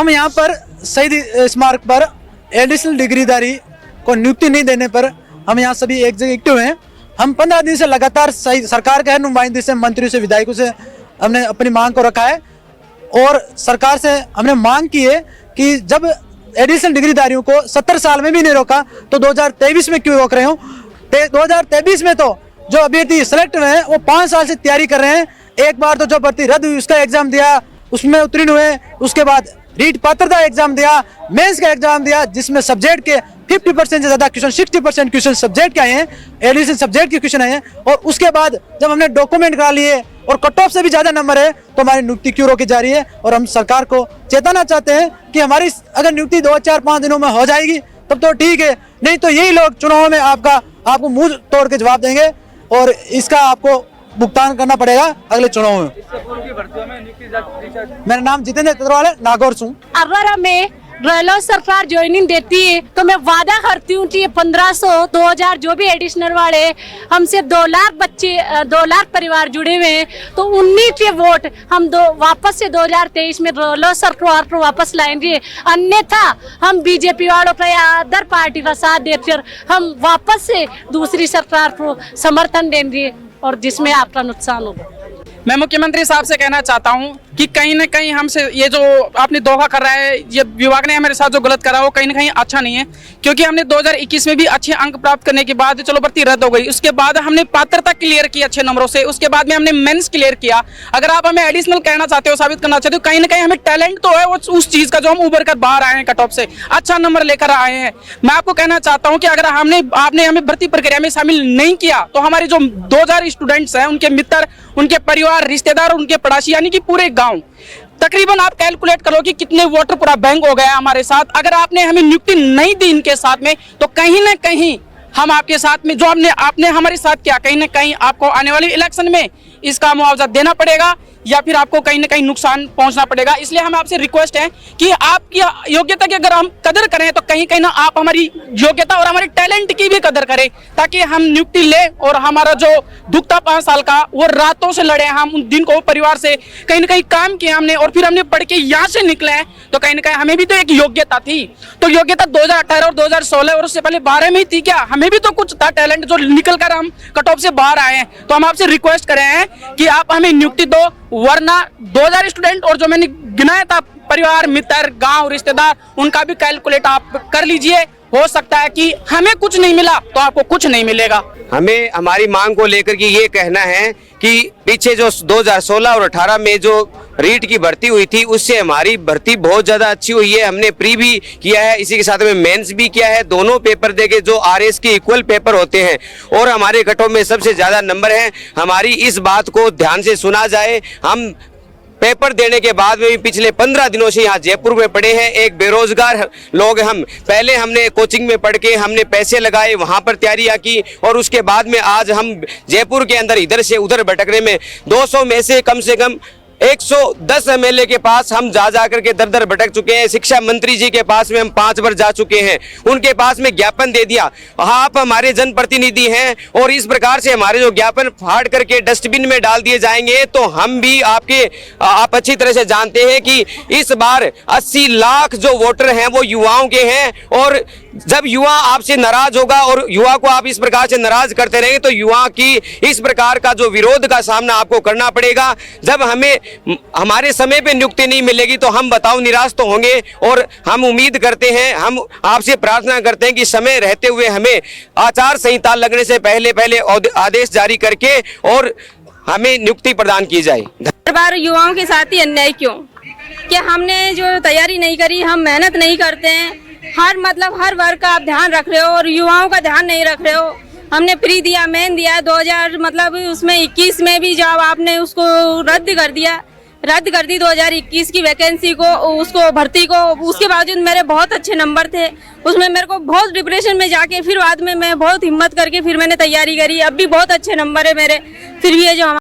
हम यहाँ पर शहीद स्मारक पर एडिशनल डिग्रीधारी को नियुक्ति नहीं देने पर हम यहाँ सभी एक जगह एक्टिव हैं। हम 15 दिन से लगातार सरकार के हर नुमाइंदे से, मंत्रियों से, विधायकों से हमने अपनी मांग को रखा है और सरकार से हमने मांग की है कि जब एडिशनल डिग्रीधारियों को 70 साल में भी नहीं रोका तो 2023 में क्यों रोक रहे हो। 2023 में तो जो अभ्यर्थी सेलेक्ट हुए हैं वो 5 साल से तैयारी कर रहे हैं। एक बार तो जो भर्ती रद्द हुई उसका एग्जाम दिया, उसमें उत्तीर्ण हुए, उसके बाद रीट पात्रता एग्जाम दिया, मेंस का एग्जाम दिया, जिसमें सब्जेक्ट के 50% से ज्यादा क्वेश्चन, 60% क्वेश्चन सब्जेक्ट के आए हैं, एडिशनल सब्जेक्ट के क्वेश्चन आए हैं। और उसके बाद जब हमने डॉक्यूमेंट करा लिए और कट ऑफ से भी ज्यादा नंबर है तो हमारी नियुक्ति क्यों रोकी जा रही है। और हम सरकार को चेताना चाहते हैं कि हमारी अगर नियुक्ति 2, 4, 5 दिनों में हो जाएगी तब तो ठीक है, नहीं तो यही लोग चुनाव में आपको मुंह तोड़ के जवाब देंगे और इसका आपको भुगतान करना पड़ेगा अगले चुनाव में। मेरा नाम जितेंद्र चतुरवाल है, नागौर से। अगर हमें रेलवे सरकार ज्वाइनिंग देती है तो मैं वादा करती हूँ कि 1500, 2000 जो भी एडिशनल वाले हमसे 2 लाख बच्चे, 2 लाख परिवार जुड़े हुए हैं तो उन्हीं के वोट हम वापस से 2023 में रेलवे सरकार को वापस लाएंगे। अन्यथा हम बीजेपी वालों का या अदर पार्टी का साथ देकर हम वापस से दूसरी सरकार को समर्थन देंगे और जिसमें आपका नुकसान होगा। मैं मुख्यमंत्री साहब से कहना चाहता हूं कि कहीं ना कहीं हमसे ये जो आपने धोखा कर रहा है, ये विभाग ने हमारे साथ जो गलत करा वो कहीं ना कहीं अच्छा नहीं है। क्योंकि हमने 2021 में भी अच्छे अंक प्राप्त करने के बाद चलो भर्ती रद्द हो गई, उसके बाद हमने पात्रता क्लियर की अच्छे नंबरों से, उसके बाद में हमने मेंस क्लियर किया। अगर आप हमें एडिशनल कहना चाहते हो, साबित करना चाहते हो, कहीं ना कहीं हमें टैलेंट तो है वो उस चीज का जो हम उभर कर बाहर आए हैं, कट ऑफ से अच्छा नंबर लेकर आए हैं। मैं आपको कहना चाहता हूँ कि अगर आपने हमें भर्ती प्रक्रिया में शामिल नहीं किया तो हमारे जो 2000 स्टूडेंट्स हैं, उनके मित्र, उनके परिवार, रिश्तेदार, उनके पड़ोसी, यानी कि पूरे गांव, तकरीबन आप कैलकुलेट करो कि कितने वोटर पूरा बैंक हो गया हमारे साथ। अगर आपने हमें नियुक्ति नहीं दी इनके साथ में तो कहीं ना कहीं हम आपके साथ में जो आपने हमारे साथ किया, कहीं ना कहीं आपको आने वाली इलेक्शन में इसका मुआवजा देना पड़ेगा या फिर आपको कहीं ना कहीं नुकसान पहुंचना पड़ेगा। इसलिए हम आपसे रिक्वेस्ट है कि आपकी योग्यता की अगर हम कदर करें तो कहीं कहीं ना आप हमारी योग्यता और हमारे टैलेंट की भी कदर करें, ताकि हम नियुक्ति ले और हमारा जो दुख था 5 साल का वो रातों से लड़े, हम उन दिन को परिवार से कहीं ना कहीं काम किया हमने और फिर हमने पढ़ के यहाँ से निकले हैं। तो कहीं ना कहीं हमें भी तो एक योग्यता थी, तो योग्यता 2018 और 2016 और उससे पहले 12 में ही थी क्या? हमें भी तो कुछ था टैलेंट जो निकल कर हम कट ऑफ से बाहर आए हैं। तो हम आपसे रिक्वेस्ट कर रहे हैं कि आप हमें नियुक्ति दो, वरना 2000 स्टूडेंट और जो मैंने गिनाया था परिवार, मित्र, गांव, रिश्तेदार, उनका भी कैलकुलेट आप कर लीजिए। हो सकता है कि हमें कुछ नहीं मिला तो आपको कुछ नहीं मिलेगा। हमें हमारी मांग को लेकर के ये कहना है कि पीछे जो 2016 और 18 में जो रीट की भर्ती हुई थी उससे हमारी भर्ती बहुत ज्यादा अच्छी हुई है। हमने प्री भी किया है, इसी के साथ में मेंस भी किया है, दोनों पेपर देके जो आरएस के इक्वल पेपर होते हैं और हमारे कटऑफ में सबसे ज्यादा नंबर हैं। हमारी इस बात को ध्यान से सुना जाए। हम पेपर देने के बाद में भी पिछले 15 दिनों से यहाँ जयपुर में पड़े हैं, एक बेरोजगार लोग हम। पहले हमने कोचिंग में पढ़ के हमने पैसे लगाए, वहाँ पर तैयारियाँ की और उसके बाद में आज हम जयपुर के अंदर इधर से उधर भटकने में 200 में से कम 110 एमएलए के पास हम जा करके दर दर भटक चुके हैं। शिक्षा मंत्री जी के पास में हम 5 बार जा चुके हैं, उनके पास में ज्ञापन दे दिया। आप हमारे जनप्रतिनिधि हैं और इस प्रकार से हमारे जो ज्ञापन फाड़ करके डस्टबिन में डाल दिए जाएंगे तो हम भी आप अच्छी तरह से जानते हैं कि इस बार 80 लाख जो वोटर हैं वो युवाओं के हैं। और जब युवा आपसे नाराज होगा और युवा को आप इस प्रकार से नाराज करते रहेंगे तो युवा की इस प्रकार का जो विरोध का सामना आपको करना पड़ेगा। जब हमें हमारे समय पे नियुक्ति नहीं मिलेगी तो हम बताओ निराश तो होंगे। और हम उम्मीद करते हैं, हम आपसे प्रार्थना करते हैं कि समय रहते हुए हमें आचार संहिता लगने से पहले आदेश जारी करके और हमें नियुक्ति प्रदान की जाए। हर बार युवाओं के साथ ही अन्याय क्यों? कि हमने जो तैयारी नहीं करी, हम मेहनत नहीं करते हैं, हर वर्ग का आप ध्यान रख रहे हो और युवाओं का ध्यान नहीं रख रहे हो। हमने प्री दिया, मेन दिया 2000 उसमें 21 में भी जब आपने उसको रद्द कर दी 2021 की वैकेंसी को, उसको भर्ती को। उसके बावजूद मेरे बहुत अच्छे नंबर थे, उसमें मेरे को बहुत डिप्रेशन में जाके फिर बाद में मैं बहुत हिम्मत करके फिर मैंने तैयारी करी। अब भी बहुत अच्छे नंबर है मेरे, फिर भी ये जो